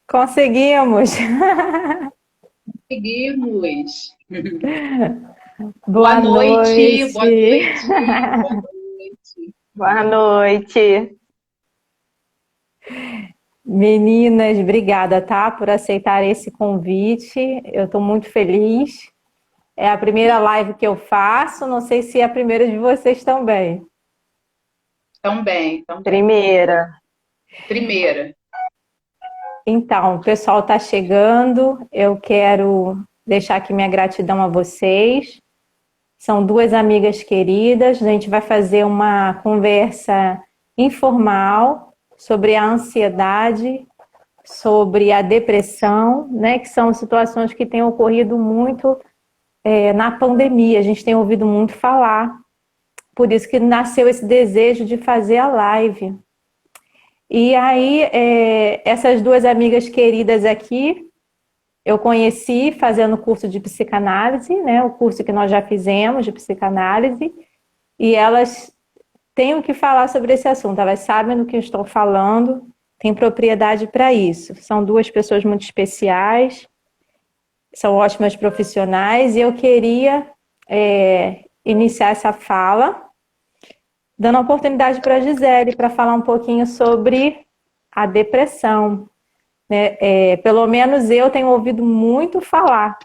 Conseguimos! Seguimos. Boa Boa noite, boa noite! noite, boa noite. Boa noite! Meninas, obrigada, tá, por aceitar esse convite. Eu estou muito feliz. É a primeira live que eu faço, não sei se é a primeira de vocês também. Também, também. Primeira. Primeira. Então, o pessoal está chegando. Eu quero deixar aqui minha gratidão a vocês. São duas amigas queridas. A gente vai fazer uma conversa informal sobre a ansiedade, sobre a depressão, né? Que são situações que têm ocorrido muito na pandemia. A gente tem ouvido muito falar. Por isso que nasceu esse desejo de fazer a live. E aí, essas duas amigas queridas aqui, eu conheci fazendo o curso de psicanálise, né? O curso que nós já fizemos de psicanálise, e elas têm o que falar sobre esse assunto, elas sabem do que eu estou falando, têm propriedade para isso. São duas pessoas muito especiais, são ótimas profissionais, e eu queria iniciar essa fala dando a oportunidade para a Gisele para falar um pouquinho sobre a depressão. Né? Pelo menos eu tenho ouvido muito falar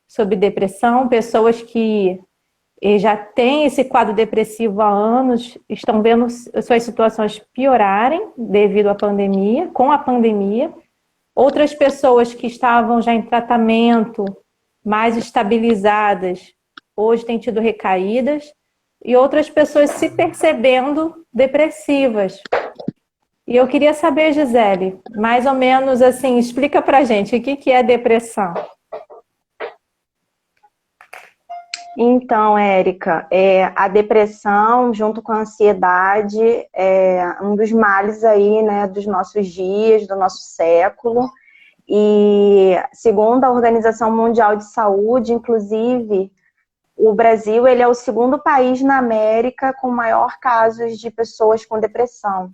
sobre depressão, pessoas que já têm esse quadro depressivo há anos, estão vendo suas situações piorarem devido à pandemia, com a pandemia. Outras pessoas que estavam já em tratamento, mais estabilizadas, hoje têm tido recaídas, e outras pessoas se percebendo depressivas. E eu queria saber, Gisele, mais ou menos assim, explica pra gente o que é depressão. Então, Érica, a depressão junto com a ansiedade é um dos males aí, né, dos nossos dias, do nosso século. E segundo a Organização Mundial de Saúde, inclusive, o Brasil ele é o segundo país na América com maior casos de pessoas com depressão.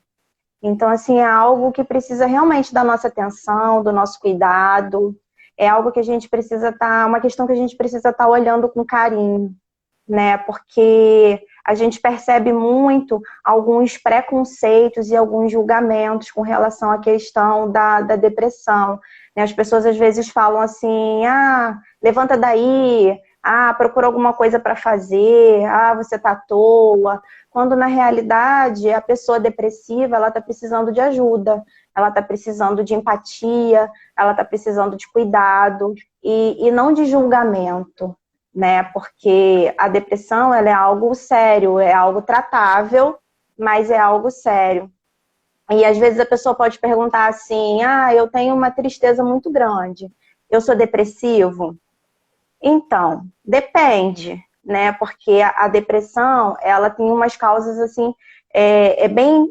Então, assim, é algo que precisa realmente da nossa atenção, do nosso cuidado. É algo que a gente precisa estar, uma questão que a gente precisa estar olhando com carinho, né? Porque a gente percebe muito alguns preconceitos e alguns julgamentos com relação à questão da depressão. Né? As pessoas às vezes falam assim, levanta daí, procura alguma coisa para fazer, você tá à toa. Quando na realidade a pessoa depressiva, ela está precisando de ajuda, ela está precisando de empatia, ela está precisando de cuidado e não de julgamento, né? Porque a depressão ela é algo sério, é algo tratável, mas é algo sério. E às vezes a pessoa pode perguntar assim, eu tenho uma tristeza muito grande, eu sou depressivo? Então, depende, né? Porque a depressão, ela tem umas causas assim, bem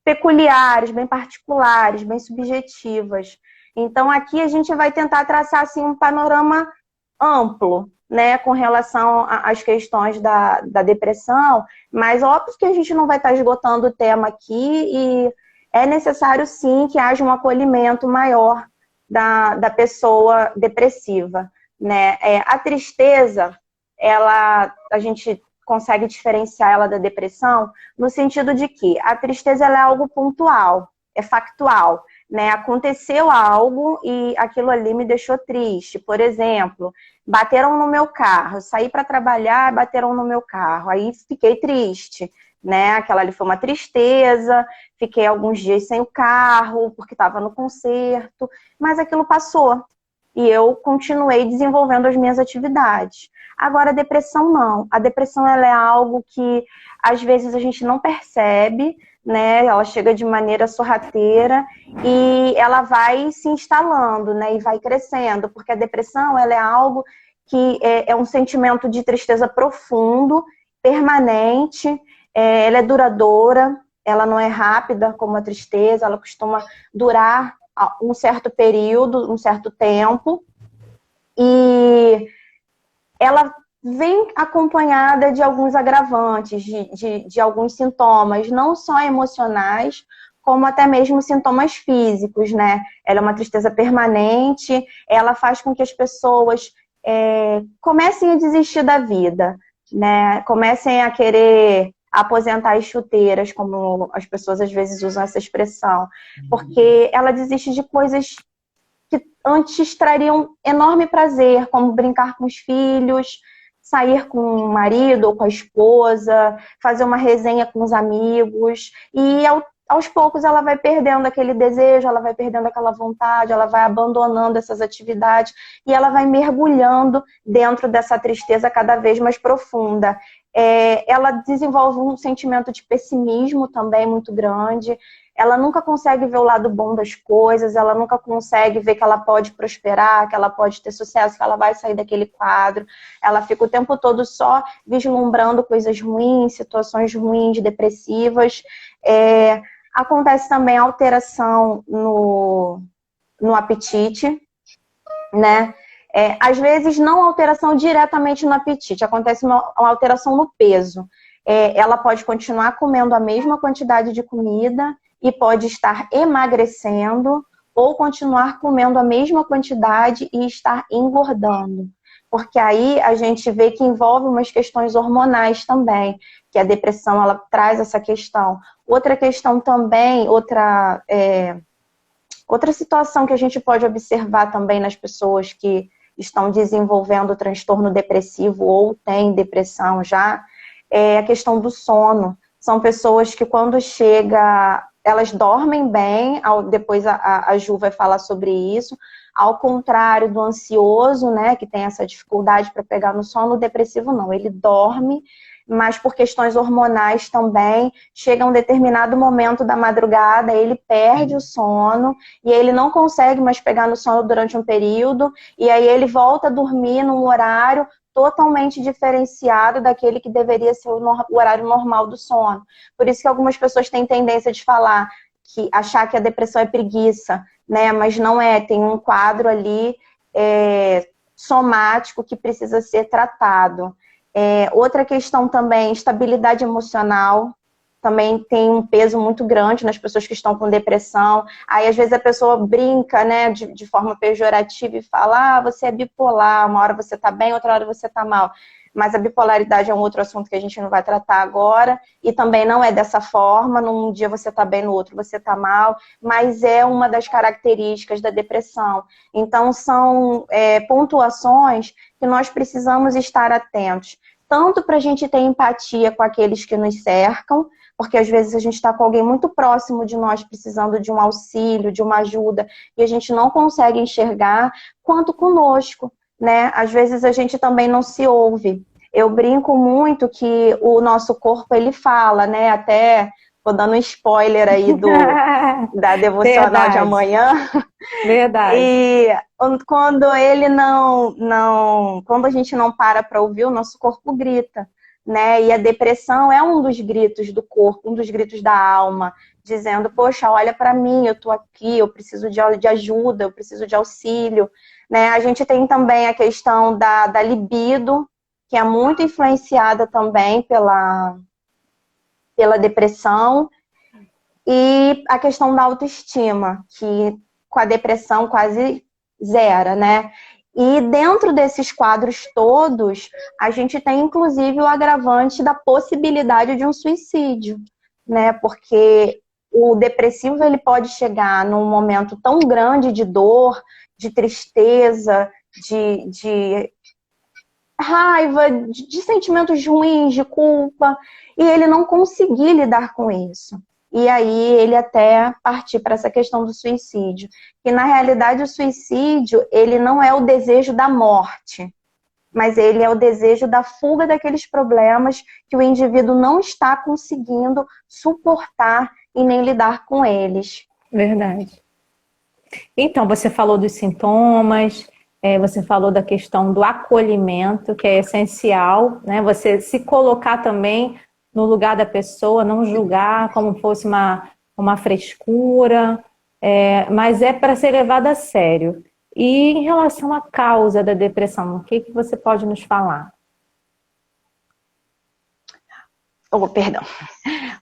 peculiares, bem particulares, bem subjetivas. Então, aqui a gente vai tentar traçar assim um panorama amplo, né, com relação às questões da depressão, mas óbvio que a gente não vai estar esgotando o tema aqui e é necessário sim que haja um acolhimento maior da pessoa depressiva. Né? A tristeza, a gente consegue diferenciar ela da depressão no sentido de que a tristeza ela é algo pontual, é factual. Né? Aconteceu algo e aquilo ali me deixou triste. Por exemplo, bateram no meu carro, saí para trabalhar, bateram no meu carro, aí fiquei triste. Né? Aquela ali foi uma tristeza, fiquei alguns dias sem o carro, porque estava no concerto, mas aquilo passou. E eu continuei desenvolvendo as minhas atividades. Agora, a depressão não. A depressão ela é algo que, às vezes, a gente não percebe, né? Ela chega de maneira sorrateira e ela vai se instalando, né? E vai crescendo, porque a depressão ela é algo que é um sentimento de tristeza profundo, permanente, ela é duradoura, ela não é rápida como a tristeza, ela costuma durar um certo período, um certo tempo, e ela vem acompanhada de alguns agravantes, de alguns sintomas, não só emocionais, como até mesmo sintomas físicos, né? Ela é uma tristeza permanente, ela faz com que as pessoas comecem a desistir da vida, né? Comecem a querer aposentar as chuteiras, como as pessoas às vezes usam essa expressão, porque ela desiste de coisas que antes trariam enorme prazer, como brincar com os filhos, sair com o marido ou com a esposa, fazer uma resenha com os amigos, e aos poucos ela vai perdendo aquele desejo, ela vai perdendo aquela vontade, ela vai abandonando essas atividades e ela vai mergulhando dentro dessa tristeza cada vez mais profunda. Ela desenvolve um sentimento de pessimismo também muito grande, ela nunca consegue ver o lado bom das coisas, ela nunca consegue ver que ela pode prosperar, que ela pode ter sucesso, que ela vai sair daquele quadro. Ela fica o tempo todo só vislumbrando coisas ruins, situações ruins, depressivas. Acontece também alteração no apetite, né? Às vezes não alteração diretamente no apetite, acontece uma alteração no peso. Ela pode continuar comendo a mesma quantidade de comida e pode estar emagrecendo ou continuar comendo a mesma quantidade e estar engordando. Porque aí a gente vê que envolve umas questões hormonais também, que a depressão ela traz essa questão. Outra questão também, outra situação que a gente pode observar também nas pessoas que estão desenvolvendo transtorno depressivo ou têm depressão já, é a questão do sono. São pessoas que quando chega, elas dormem bem, depois a Ju vai falar sobre isso, ao contrário do ansioso, né, que tem essa dificuldade para pegar no sono, o depressivo não, ele dorme, mas por questões hormonais também, chega um determinado momento da madrugada, ele perde o sono, e ele não consegue mais pegar no sono durante um período, e aí ele volta a dormir num horário totalmente diferenciado daquele que deveria ser o horário normal do sono. Por isso que algumas pessoas têm tendência de falar, achar que a depressão é preguiça, né? Mas não é, tem um quadro ali somático que precisa ser tratado. Outra questão também, estabilidade emocional, também tem um peso muito grande nas pessoas que estão com depressão. Aí, às vezes, a pessoa brinca, né, de forma pejorativa e fala, você é bipolar, uma hora você tá bem, outra hora você tá mal. Mas a bipolaridade é um outro assunto que a gente não vai tratar agora, e também não é dessa forma, num dia você tá bem, no outro você tá mal, mas é uma das características da depressão. Então, são pontuações que nós precisamos estar atentos, tanto para a gente ter empatia com aqueles que nos cercam, porque às vezes a gente está com alguém muito próximo de nós precisando de um auxílio, de uma ajuda, e a gente não consegue enxergar, quanto conosco, né? Às vezes a gente também não se ouve. Eu brinco muito que o nosso corpo, ele fala, né? Até vou dando um spoiler aí da devocional Verdade. de amanhã. Verdade. E quando ele quando a gente não para ouvir, o nosso corpo grita, né? E a depressão é um dos gritos do corpo, um dos gritos da alma, dizendo, poxa, olha para mim, eu tô aqui, eu preciso de ajuda, eu preciso de auxílio, né? A gente tem também a questão da libido, que é muito influenciada também pela depressão, e a questão da autoestima, que com a depressão quase zera, né? E dentro desses quadros todos, a gente tem inclusive o agravante da possibilidade de um suicídio, né? Porque o depressivo ele pode chegar num momento tão grande de dor, de tristeza, de raiva, de sentimentos ruins, de culpa, e ele não conseguir lidar com isso. E aí ele até partir para essa questão do suicídio. Que na realidade o suicídio, ele não é o desejo da morte, mas ele é o desejo da fuga daqueles problemas que o indivíduo não está conseguindo suportar e nem lidar com eles. Verdade. Então, você falou dos sintomas, você falou da questão do acolhimento, que é essencial, né? Você se colocar também no lugar da pessoa, não julgar como fosse uma frescura, mas é para ser levado a sério. E em relação à causa da depressão, o que você pode nos falar? Oh, perdão.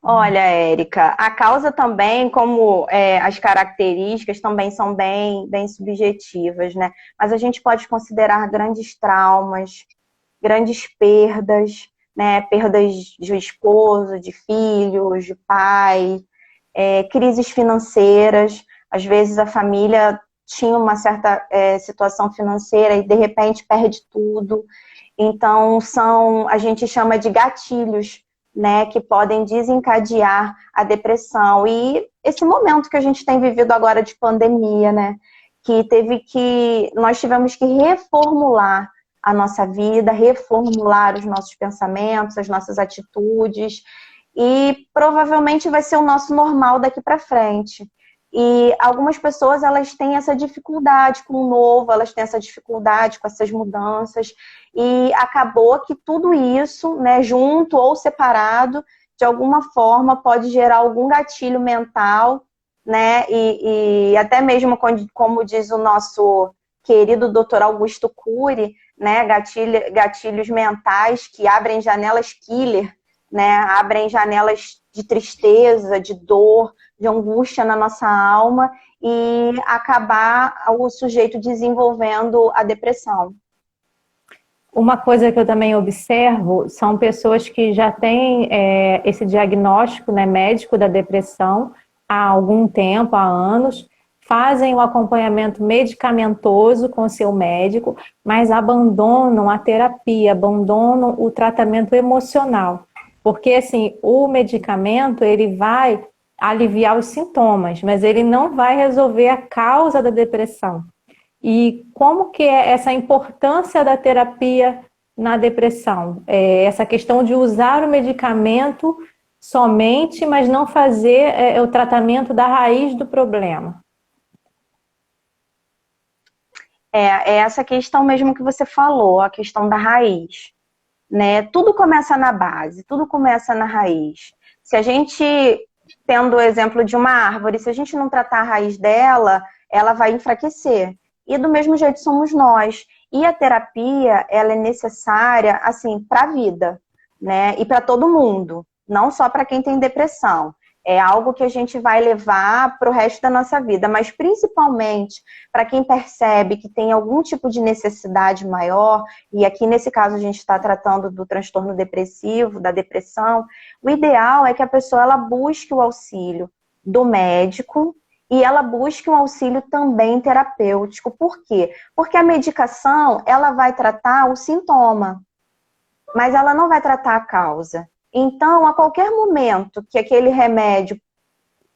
Olha, Érica, a causa também, como as características também são bem subjetivas, né? Mas a gente pode considerar grandes traumas, grandes perdas, né? Perdas de esposo, de filhos, de pai, crises financeiras. Às vezes a família tinha uma certa situação financeira e de repente perde tudo. Então, a gente chama de gatilhos, né, que podem desencadear a depressão. E esse momento que a gente tem vivido agora de pandemia, né, nós tivemos que reformular a nossa vida, reformular os nossos pensamentos, as nossas atitudes, e provavelmente vai ser o nosso normal daqui para frente. E algumas pessoas, elas têm essa dificuldade com o novo, elas têm essa dificuldade com essas mudanças, e acabou que tudo isso, né, junto ou separado, de alguma forma pode gerar algum gatilho mental, né, e até mesmo, como diz o nosso querido Dr. Augusto Cury, né, gatilhos mentais que abrem janelas killer, né, abrem janelas de tristeza, de dor, de angústia na nossa alma e acabar o sujeito desenvolvendo a depressão. Uma coisa que eu também observo são pessoas que já têm esse diagnóstico, né, médico da depressão há algum tempo, há anos, fazem o acompanhamento medicamentoso com seu médico, mas abandonam a terapia, abandonam o tratamento emocional. Porque, assim, o medicamento, ele vai aliviar os sintomas, mas ele não vai resolver a causa da depressão. E como que é essa importância da terapia na depressão? Essa questão de usar o medicamento somente, mas não fazer o tratamento da raiz do problema. É essa questão mesmo que você falou, a questão da raiz, né? Tudo começa na base, tudo começa na raiz. Se a gente, tendo o exemplo de uma árvore, se a gente não tratar a raiz dela, ela vai enfraquecer. E do mesmo jeito somos nós. E a terapia, ela é necessária, assim, para a vida, né? E para todo mundo, não só para quem tem depressão. É algo que a gente vai levar para o resto da nossa vida, mas principalmente para quem percebe que tem algum tipo de necessidade maior, e aqui nesse caso a gente está tratando do transtorno depressivo, da depressão, o ideal é que a pessoa ela busque o auxílio do médico, e ela busca um auxílio também terapêutico. Por quê? Porque a medicação, ela vai tratar o sintoma, mas ela não vai tratar a causa. Então, a qualquer momento que aquele remédio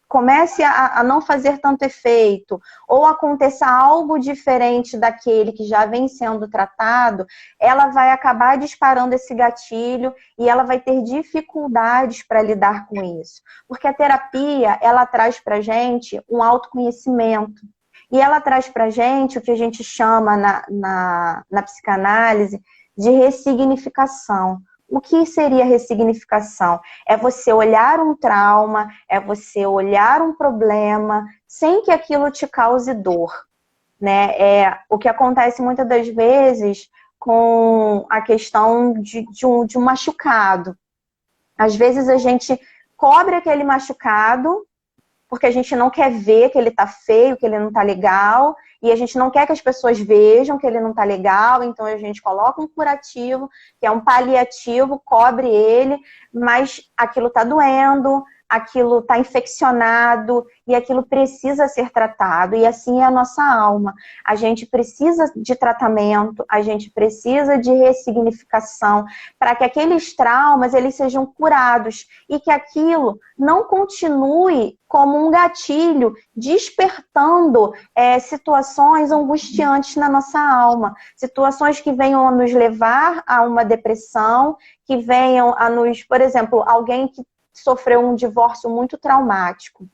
comece a não fazer tanto efeito, ou aconteça algo diferente daquele que já vem sendo tratado, ela vai acabar disparando esse gatilho e ela vai ter dificuldades para lidar com isso. Porque a terapia, ela traz para gente um autoconhecimento. E ela traz para gente o que a gente chama na psicanálise de ressignificação. O que seria ressignificação? É você olhar um trauma, é você olhar um problema sem que aquilo te cause dor, né? É o que acontece muitas das vezes com a questão de um machucado. Às vezes a gente cobre aquele machucado porque a gente não quer ver que ele tá feio, que ele não tá legal, e a gente não quer que as pessoas vejam que ele não tá legal, então a gente coloca um curativo, que é um paliativo, cobre ele, mas aquilo tá doendo, aquilo tá infeccionado, e aquilo precisa ser tratado, e assim é a nossa alma. A gente precisa de tratamento, a gente precisa de ressignificação, para que aqueles traumas, eles sejam curados, e que aquilo não continue como um gatilho, despertando situações angustiantes na nossa alma. Situações que venham a nos levar a uma depressão, que venham a nos... Por exemplo, alguém que sofreu um divórcio muito traumático.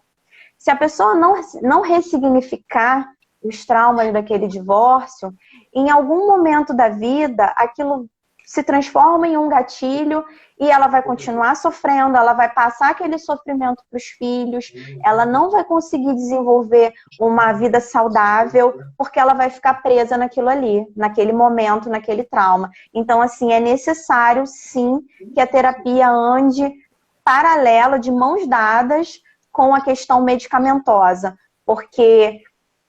Se a pessoa não ressignificar os traumas daquele divórcio, em algum momento da vida, aquilo se transforma em um gatilho e ela vai continuar sofrendo, ela vai passar aquele sofrimento para os filhos, ela não vai conseguir desenvolver uma vida saudável, porque ela vai ficar presa naquilo ali, naquele momento, naquele trauma. Então, assim, é necessário, sim, que a terapia ande paralela, de mãos dadas com a questão medicamentosa, porque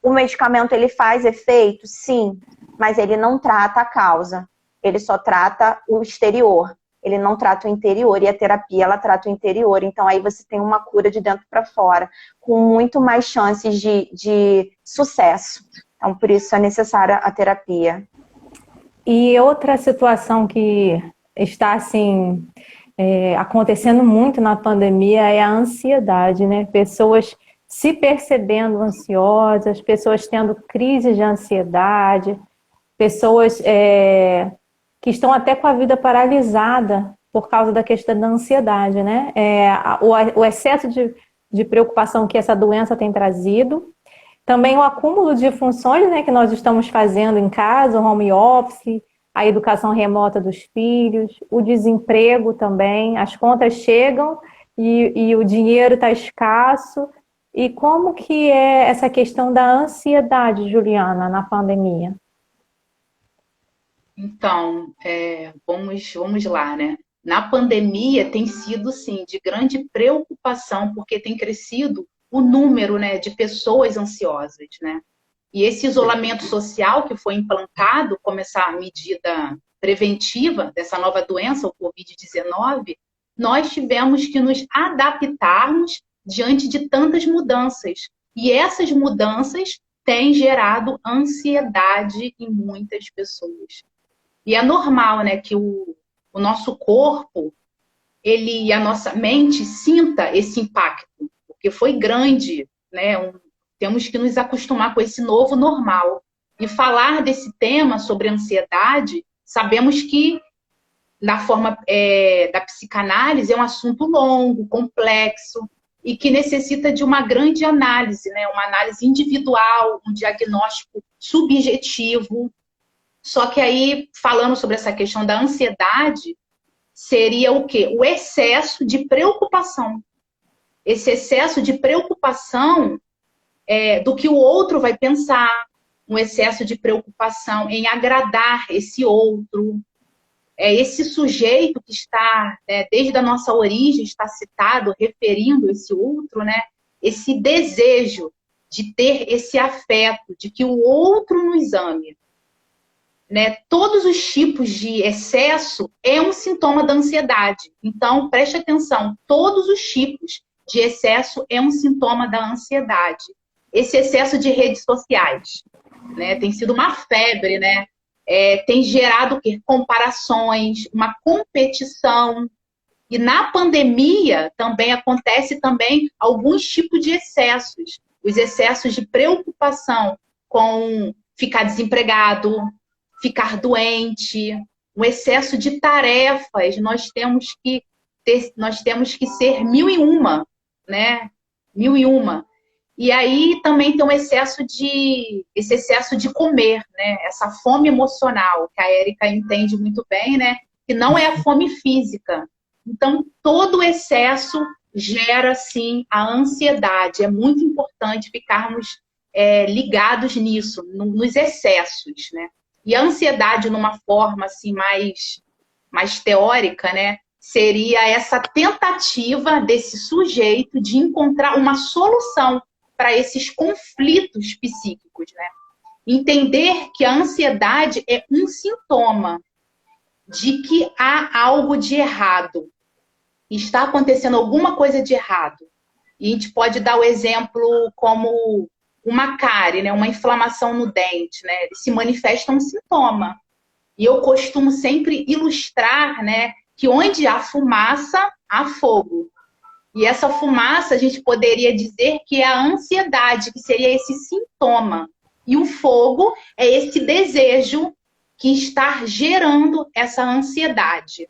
o medicamento ele faz efeito, sim, mas ele não trata a causa, ele só trata o exterior, ele não trata o interior, e a terapia ela trata o interior, então aí você tem uma cura de dentro para fora, com muito mais chances de sucesso. Então, por isso é necessária a terapia. E outra situação que está, assim, acontecendo muito na pandemia é a ansiedade, né? Pessoas se percebendo ansiosas, pessoas tendo crises de ansiedade, pessoas que estão até com a vida paralisada por causa da questão da ansiedade, né? O excesso de preocupação que essa doença tem trazido. Também o acúmulo de funções, né, que nós estamos fazendo em casa, o home office, a educação remota dos filhos, o desemprego também, as contas chegam e o dinheiro está escasso. E como que é essa questão da ansiedade, Juliana, na pandemia? Então, vamos lá, né? Na pandemia tem sido, sim, de grande preocupação, porque tem crescido o número, né, de pessoas ansiosas, né? E esse isolamento social que foi implantado como essa medida preventiva dessa nova doença, o Covid-19, nós tivemos que nos adaptarmos diante de tantas mudanças. E essas mudanças têm gerado ansiedade em muitas pessoas. E é normal, né, que o nosso corpo, ele e a nossa mente sinta esse impacto, porque foi grande, né? Temos que nos acostumar com esse novo normal. E falar desse tema sobre ansiedade, sabemos que na forma da psicanálise é um assunto longo, complexo, e que necessita de uma grande análise, né? Uma análise individual, um diagnóstico subjetivo. Só que aí, falando sobre essa questão da ansiedade, seria o quê? O excesso de preocupação. Esse excesso de preocupação do que o outro vai pensar, um excesso de preocupação em agradar esse outro. Esse sujeito que está, desde a nossa origem, está citado, referindo esse outro, né? Esse desejo de ter esse afeto, de que o outro nos ame. Né? Todos os tipos de excesso é um sintoma da ansiedade. Então, preste atenção, todos os tipos de excesso é um sintoma da ansiedade. Esse excesso de redes sociais, né? Tem sido uma febre, né? Tem gerado o quê? Comparações, uma competição. E na pandemia também acontece também alguns tipos de excessos. Os excessos de preocupação com ficar desempregado, ficar doente, um excesso de tarefas. Nós temos que ser mil e uma, né? Mil e uma. E aí também tem esse excesso de comer, né? Essa fome emocional, que a Érica entende muito bem, né? Que não é a fome física. Então, todo excesso gera, sim, a ansiedade. É muito importante ficarmos ligados nisso, nos excessos, né? E a ansiedade, numa forma assim, mais teórica, né? Seria essa tentativa desse sujeito de encontrar uma solução para esses conflitos psíquicos, né? Entender que a ansiedade é um sintoma de que há algo de errado. Está acontecendo alguma coisa de errado. E a gente pode dar o exemplo como uma cárie, né? Uma inflamação no dente, né? Se manifesta um sintoma. E eu costumo sempre ilustrar, né, que onde há fumaça, há fogo. E essa fumaça, a gente poderia dizer que é a ansiedade, que seria esse sintoma. E o fogo é esse desejo que está gerando essa ansiedade.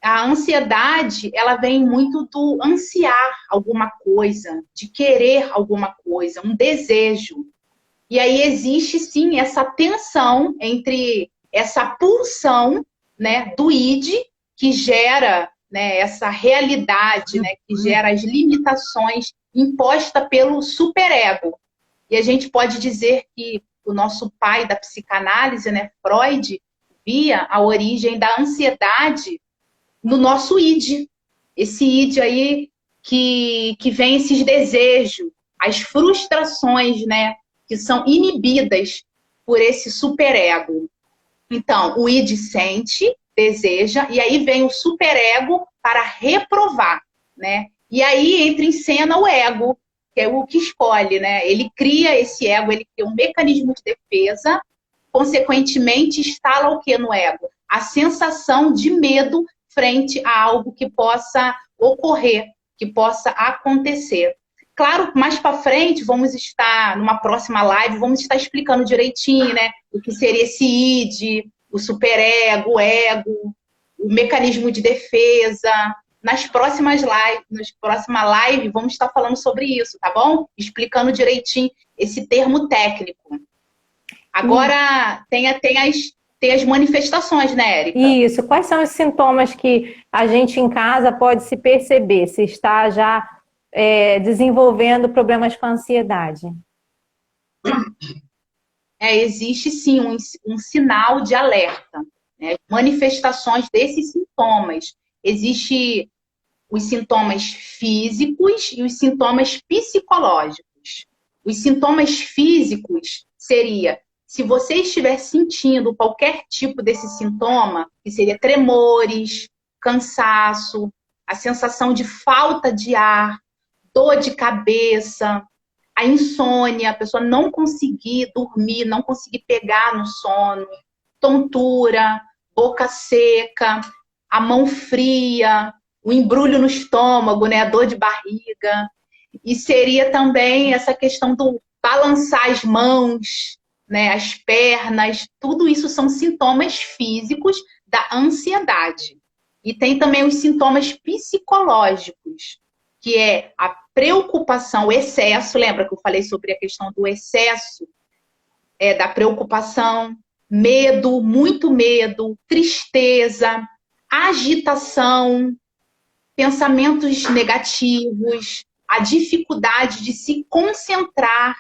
A ansiedade, ela vem muito do ansiar alguma coisa, de querer alguma coisa, um desejo. E aí existe, sim, essa tensão entre essa pulsão, né, do id, que gera, né, essa realidade, né, que gera as limitações impostas pelo superego. E a gente pode dizer que o nosso pai da psicanálise, né, Freud, via a origem da ansiedade no nosso id, Esse id aí que vem esses desejos, as frustrações, né, que são inibidas por esse superego. Então, o id sente, deseja, e aí vem o superego para reprovar, né? E aí entra em cena o ego, que é o que escolhe, né? Ele cria esse ego, ele cria um mecanismo de defesa, consequentemente instala o que no ego? A sensação de medo frente a algo que possa ocorrer, que possa acontecer. Claro, mais para frente, vamos estar, numa próxima live, vamos estar explicando direitinho, né? O que seria esse id, o superego, o ego, o mecanismo de defesa. Nas próximas lives, vamos estar falando sobre isso, tá bom? Explicando direitinho esse termo técnico. Agora, tem as manifestações, né, Érica? Isso. Quais são os sintomas que a gente em casa pode se perceber se está já desenvolvendo problemas com a ansiedade? Existe sim um sinal de alerta, né? Manifestações desses sintomas. Existem os sintomas físicos e os sintomas psicológicos. Os sintomas físicos seria, se você estiver sentindo qualquer tipo desse sintoma, que seria tremores, cansaço, a sensação de falta de ar, dor de cabeça, a insônia, a pessoa não conseguir dormir, não conseguir pegar no sono, tontura, boca seca, a mão fria, o embrulho no estômago, né, a dor de barriga. E seria também essa questão do balançar as mãos, né, as pernas, tudo isso são sintomas físicos da ansiedade. E tem também os sintomas psicológicos, que é a preocupação, o excesso, lembra que eu falei sobre a questão do excesso da preocupação, medo, muito medo, tristeza, agitação, pensamentos negativos, a dificuldade de se concentrar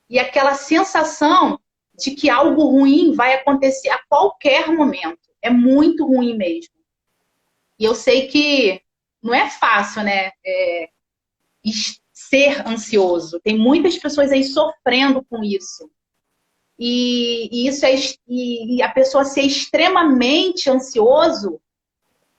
e aquela sensação de que algo ruim vai acontecer a qualquer momento. É muito ruim mesmo. E eu sei que não é fácil, né? Ser ansioso. Tem muitas pessoas aí sofrendo com isso. E a pessoa ser extremamente ansioso,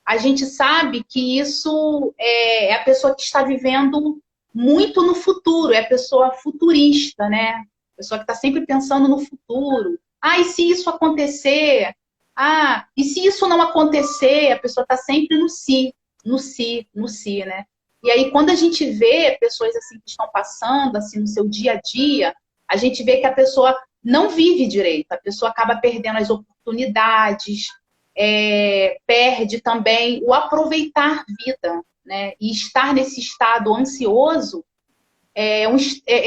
a gente sabe que isso é a pessoa que está vivendo muito no futuro, é a pessoa futurista, né? A pessoa que está sempre pensando no futuro. Ah, e se isso acontecer? Ah, e se isso não acontecer? A pessoa está sempre no si, no si, no si, né? E aí, quando a gente vê pessoas assim que estão passando assim no seu dia a dia, a gente vê que a pessoa não vive direito, a pessoa acaba perdendo as oportunidades, perde também o aproveitar vida, né? E estar nesse estado ansioso é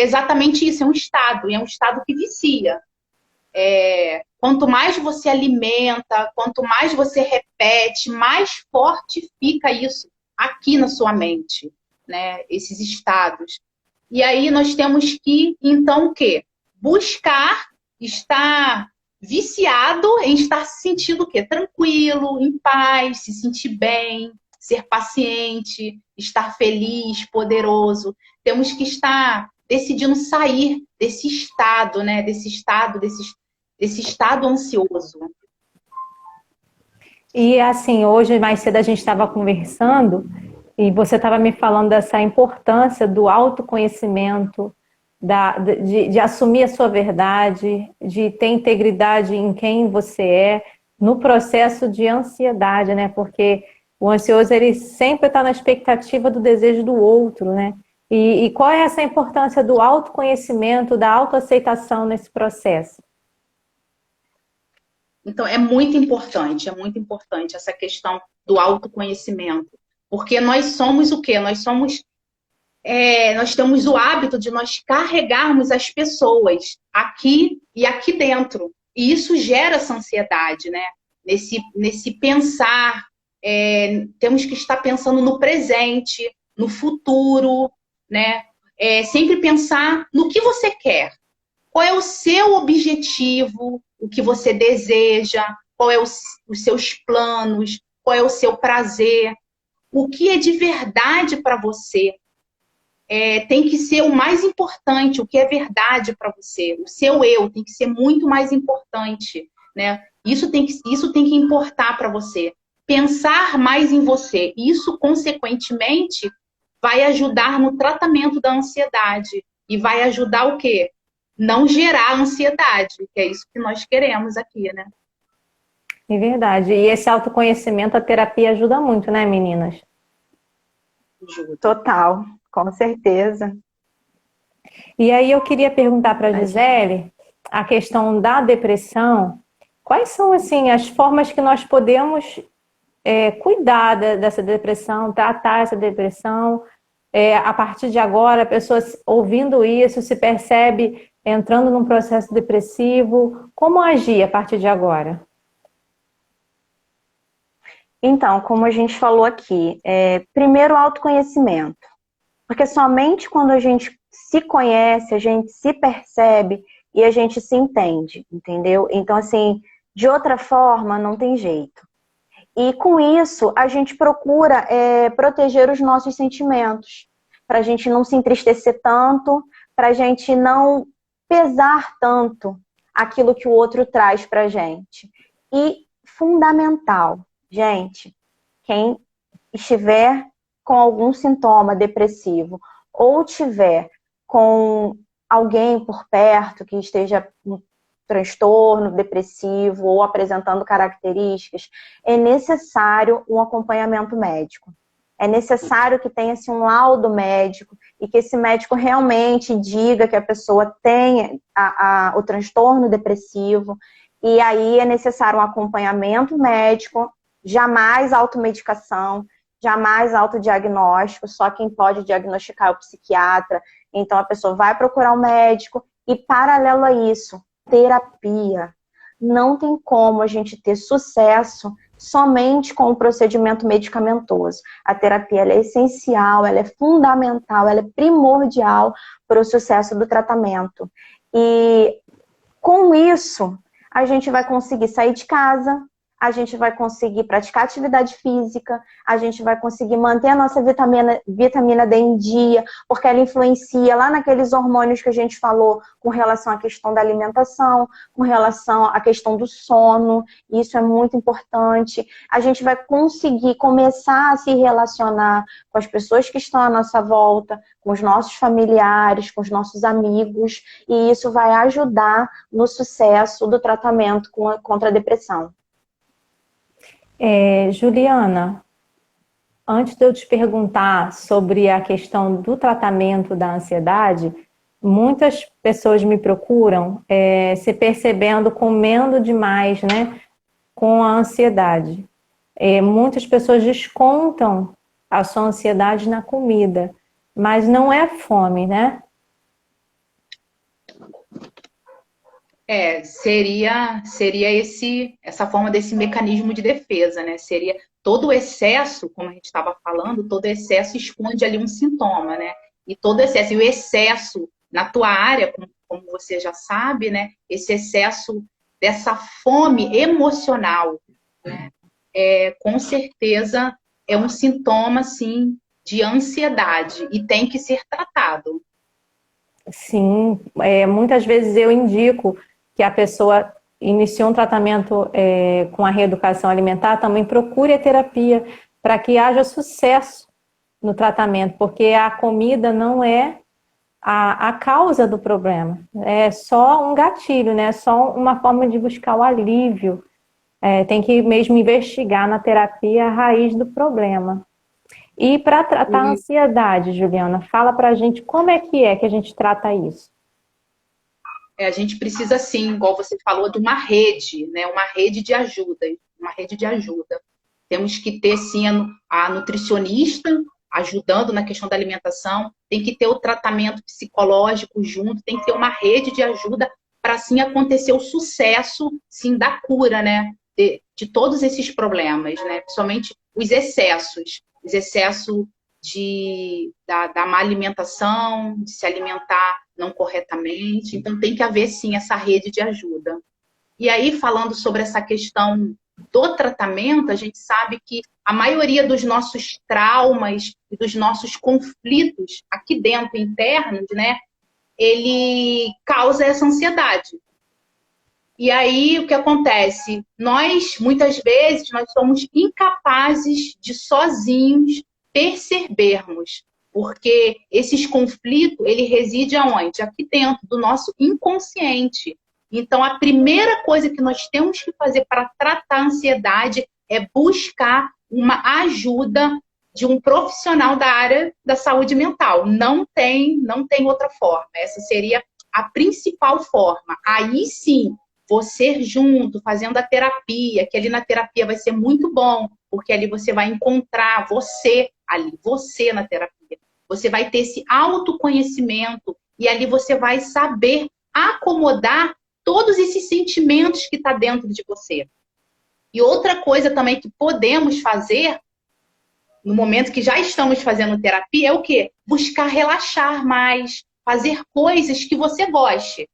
exatamente isso, é um estado, e é um estado que vicia. Quanto mais você alimenta, quanto mais você repete, mais forte fica isso aqui na sua mente, né? Esses estados. E aí nós temos que, então, o quê? Buscar estar viciado em estar se sentindo o quê? Tranquilo, em paz, se sentir bem, ser paciente, estar feliz, poderoso. Temos que estar decidindo sair desse estado, né? Desse estado ansioso. E assim, hoje mais cedo a gente estava conversando e você estava me falando dessa importância do autoconhecimento, de assumir a sua verdade, de ter integridade em quem você é, no processo de ansiedade, né? Porque o ansioso, ele sempre está na expectativa do desejo do outro, né? E qual é essa importância do autoconhecimento, da autoaceitação nesse processo? Então, é muito importante essa questão do autoconhecimento. Porque nós somos o quê? Nós temos o hábito de nós carregarmos as pessoas aqui e aqui dentro. E isso gera essa ansiedade, né? Nesse pensar, temos que estar pensando no presente, no futuro, né? Sempre pensar no que você quer. Qual é o seu objetivo, o que você deseja, qual é os seus planos, qual é o seu prazer. O que é de verdade para você tem que ser o mais importante, o que é verdade para você. O seu eu tem que ser muito mais importante, né? Isso tem que importar para você. Pensar mais em você. Isso, consequentemente, vai ajudar no tratamento da ansiedade. E vai ajudar o quê? Não gerar ansiedade, que é isso que nós queremos aqui, né? É verdade. E esse autoconhecimento, a terapia ajuda muito, né, meninas? Ajuda. Total, com certeza. E aí eu queria perguntar para a Gisele a questão da depressão. Quais são, assim, as formas que nós podemos cuidar dessa depressão, tratar essa depressão? A partir de agora, a pessoa ouvindo isso se percebe entrando num processo depressivo. Como agir a partir de agora? Então, como a gente falou aqui, primeiro o autoconhecimento. Porque somente quando a gente se conhece, a gente se percebe e a gente se entende, entendeu? Então, assim, de outra forma, não tem jeito. E com isso, a gente procura proteger os nossos sentimentos, para a gente não se entristecer tanto, para a gente não pesar tanto aquilo que o outro traz para a gente. E fundamental, gente, quem estiver com algum sintoma depressivo ou tiver com alguém por perto que esteja com transtorno depressivo ou apresentando características, é necessário um acompanhamento médico. É necessário que tenha-se um laudo médico e que esse médico realmente diga que a pessoa tem o transtorno depressivo, e aí é necessário um acompanhamento médico, jamais automedicação, jamais autodiagnóstico, só quem pode diagnosticar é o psiquiatra. Então a pessoa vai procurar um médico e, paralelo a isso, terapia. Não tem como a gente ter sucesso somente com o procedimento medicamentoso. A terapia ela é essencial, ela é fundamental, ela é primordial para o sucesso do tratamento. E com isso, a gente vai conseguir sair de casa, a gente vai conseguir praticar atividade física, a gente vai conseguir manter a nossa vitamina D em dia, porque ela influencia lá naqueles hormônios que a gente falou com relação à questão da alimentação, com relação à questão do sono, isso é muito importante. A gente vai conseguir começar a se relacionar com as pessoas que estão à nossa volta, com os nossos familiares, com os nossos amigos, e isso vai ajudar no sucesso do tratamento contra a depressão. Juliana, antes de eu te perguntar sobre a questão do tratamento da ansiedade, muitas pessoas me procuram se percebendo comendo demais, né, com a ansiedade. Muitas pessoas descontam a sua ansiedade na comida, mas não é fome, né? Seria essa forma desse mecanismo de defesa, né? Seria todo o excesso, como a gente estava falando, todo excesso esconde ali um sintoma, né? E todo excesso, e o excesso na tua área, como você já sabe, né? Esse excesso dessa fome emocional, né? Com certeza é um sintoma, sim, de ansiedade e tem que ser tratado. Sim, muitas vezes eu indico que a pessoa iniciou um tratamento com a reeducação alimentar, também procure a terapia para que haja sucesso no tratamento, porque a comida não é a causa do problema, é só um gatilho, né? É só uma forma de buscar o alívio. Tem que mesmo investigar na terapia a raiz do problema. E para tratar a ansiedade, Juliana, fala para a gente como é que a gente trata isso. A gente precisa, sim, igual você falou, de uma rede, né? Uma rede de ajuda, Temos que ter, sim, a nutricionista ajudando na questão da alimentação, tem que ter o tratamento psicológico junto, tem que ter uma rede de ajuda para, assim, acontecer o sucesso, sim, da cura, né? De todos esses problemas, né? Principalmente os excessos da má alimentação, de se alimentar não corretamente. Então, tem que haver, sim, essa rede de ajuda. E aí, falando sobre essa questão do tratamento, a gente sabe que a maioria dos nossos traumas e dos nossos conflitos aqui dentro, internos, né, ele causa essa ansiedade. E aí, o que acontece? Nós, muitas vezes, nós somos incapazes de sozinhos percebermos, porque esses conflitos, ele reside aonde? Aqui dentro do nosso inconsciente. Então, a primeira coisa que nós temos que fazer para tratar a ansiedade é buscar uma ajuda de um profissional da área da saúde mental. Não tem outra forma. Essa seria a principal forma. Aí sim, você junto, fazendo a terapia, que ali na terapia vai ser muito bom, porque ali você vai encontrar você ali, você na terapia. Você vai ter esse autoconhecimento e ali você vai saber acomodar todos esses sentimentos que estão dentro de você. E outra coisa também que podemos fazer, no momento que já estamos fazendo terapia, é o quê? Buscar relaxar mais, fazer coisas que você goste.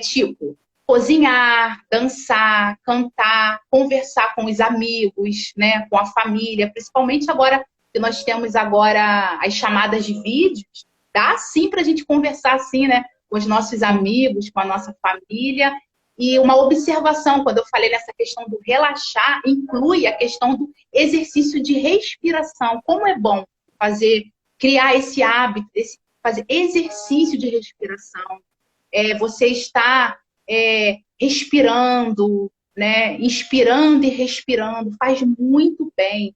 Tipo, cozinhar, dançar, cantar, conversar com os amigos, né, com a família, principalmente agora que nós temos agora as chamadas de vídeos, dá sim para a gente conversar assim, né, com os nossos amigos, com a nossa família. E uma observação, quando eu falei nessa questão do relaxar, inclui a questão do exercício de respiração. Como é bom criar esse hábito, fazer exercício de respiração. Você está respirando, né? Inspirando e respirando, faz muito bem,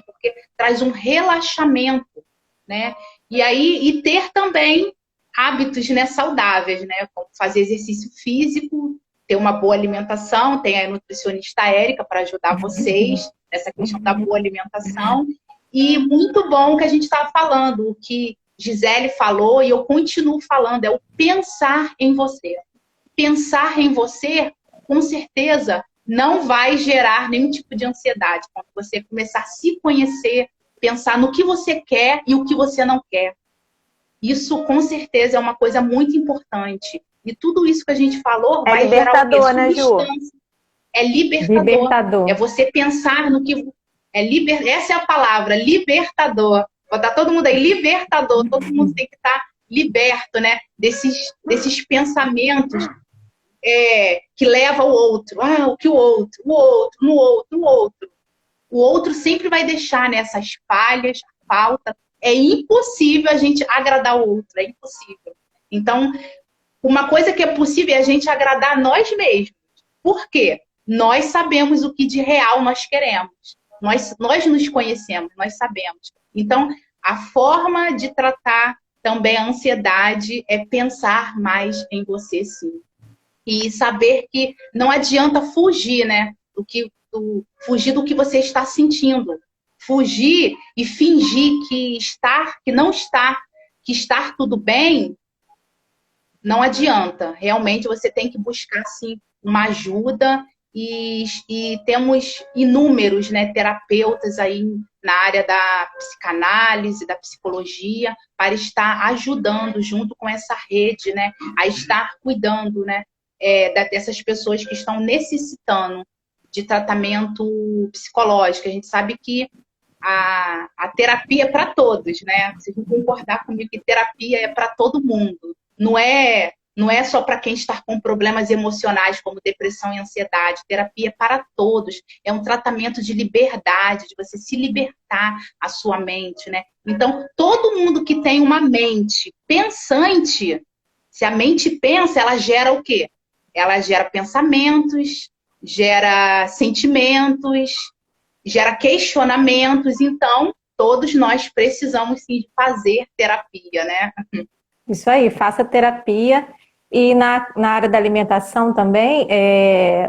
porque traz um relaxamento, né? E ter também hábitos, né, saudáveis, né? Como fazer exercício físico, ter uma boa alimentação, tem a nutricionista Érica para ajudar vocês nessa questão da boa alimentação. E muito bom que a gente estava falando, o que Gisele falou, e eu continuo falando, é o pensar em você. Pensar em você, com certeza, não vai gerar nenhum tipo de ansiedade. Quando você começar a se conhecer, pensar no que você quer e o que você não quer. Isso, com certeza, é uma coisa muito importante. E tudo isso que a gente falou vai gerar o quê? Libertador, né, Ju? É libertador. É você pensar no que... Essa é a palavra, libertador. Vou dar todo mundo aí, libertador. Todo mundo tem que estar liberto, né? Desses pensamentos que levam ao outro. O que o outro, no outro, no outro. O outro sempre vai deixar, né, essas falhas, falta. É impossível a gente agradar o outro, é impossível. Então, uma coisa que é possível é a gente agradar nós mesmos. Por quê? Nós sabemos o que de real nós queremos. Nós nos conhecemos, nós sabemos. Então, a forma de tratar também a ansiedade é pensar mais em você, sim. E saber que não adianta fugir, né? Fugir do que você está sentindo. Fugir e fingir que estar tudo bem, não adianta. Realmente você tem que buscar, sim, uma ajuda e temos inúmeros, né, terapeutas aí na área da psicanálise, da psicologia, para estar ajudando junto com essa rede, né, a estar cuidando, né, dessas pessoas que estão necessitando de tratamento psicológico. A gente sabe que a terapia é para todos, né? Vocês vão concordar comigo que terapia é para todo mundo. Não é só para quem está com problemas emocionais, como depressão e ansiedade. Terapia é para todos. É um tratamento de liberdade, de você se libertar a sua mente, né? Então, todo mundo que tem uma mente pensante, se a mente pensa, ela gera o quê? Ela gera pensamentos, gera sentimentos, gera questionamentos. Então, todos nós precisamos, sim, fazer terapia, né? Isso aí, faça terapia. E na área da alimentação também,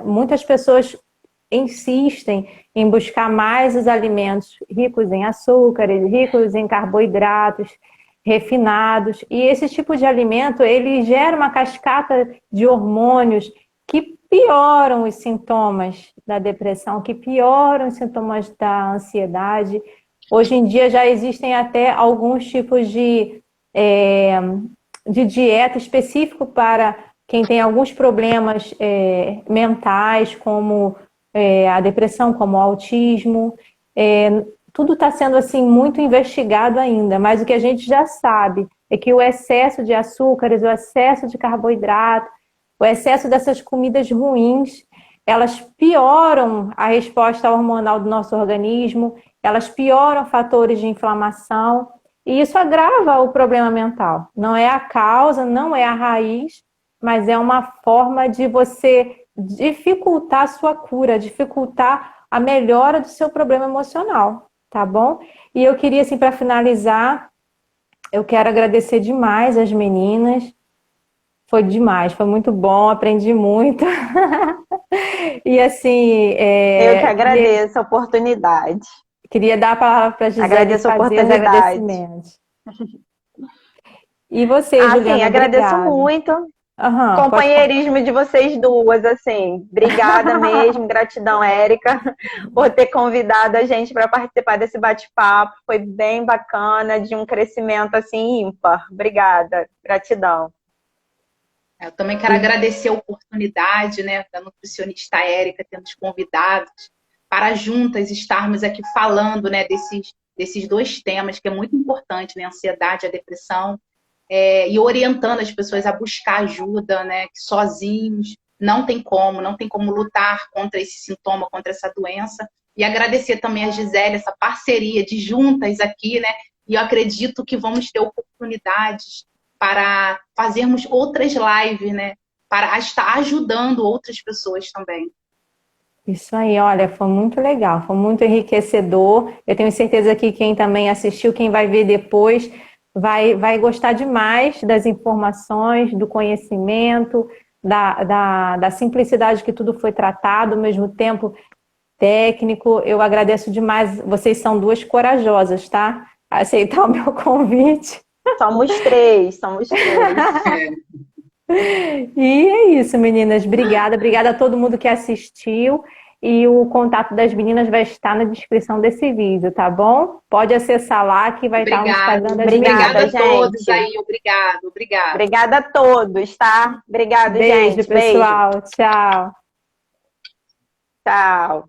muitas pessoas insistem em buscar mais os alimentos ricos em açúcar, ricos em carboidratos, refinados. E esse tipo de alimento, ele gera uma cascata de hormônios que pioram os sintomas da depressão, que pioram os sintomas da ansiedade. Hoje em dia já existem até alguns tipos de dieta específico para quem tem alguns problemas mentais, como a depressão, como o autismo. Tudo está sendo assim muito investigado ainda, mas o que a gente já sabe é que o excesso de açúcares, o excesso de carboidrato, o excesso dessas comidas ruins, elas pioram a resposta hormonal do nosso organismo, elas pioram fatores de inflamação e isso agrava o problema mental. Não é a causa, não é a raiz, mas é uma forma de você dificultar a sua cura, dificultar a melhora do seu problema emocional, tá bom? E eu queria, assim, para finalizar, eu quero agradecer demais as meninas. Foi demais, foi muito bom, aprendi muito. E assim, Eu que agradeço a oportunidade. queria dar a palavra para a Gisele Agradeço a fazer os oportunidade. agradecimentos. E você, Juliana, sim, agradeço obrigada. muito. Aham, pode Companheirismo de vocês duas, assim. Obrigada mesmo, gratidão, Érica, por ter convidado a gente para participar desse bate-papo. Foi bem bacana, de um crescimento assim ímpar. Obrigada, gratidão. Eu também quero agradecer a oportunidade, né, da nutricionista Érica ter nos convidado para juntas estarmos aqui falando, né, desses dois temas que é muito importante, né, a ansiedade e a depressão, e orientando as pessoas a buscar ajuda, né, que sozinhos não tem como lutar contra esse sintoma, contra essa doença. E agradecer também a Gisele, essa parceria de juntas aqui, né, e eu acredito que vamos ter oportunidades para fazermos outras lives, né? Para estar ajudando outras pessoas também. Isso aí, olha, foi muito legal, foi muito enriquecedor. Eu tenho certeza que quem também assistiu, quem vai ver depois, vai gostar demais das informações, do conhecimento, da simplicidade que tudo foi tratado, ao mesmo tempo técnico. Eu agradeço demais. Vocês são duas corajosas, tá? Aceitar o meu convite. Somos três, somos três. E é isso, meninas. Obrigada. Obrigada a todo mundo que assistiu. E o contato das meninas vai estar na descrição desse vídeo, tá bom? Pode acessar lá que vai estar nos fazendo as Obrigada a gente. todos aí. Obrigada. Obrigada a todos, tá? Obrigada, beijo, gente. pessoal. Beijo. Tchau. Tchau.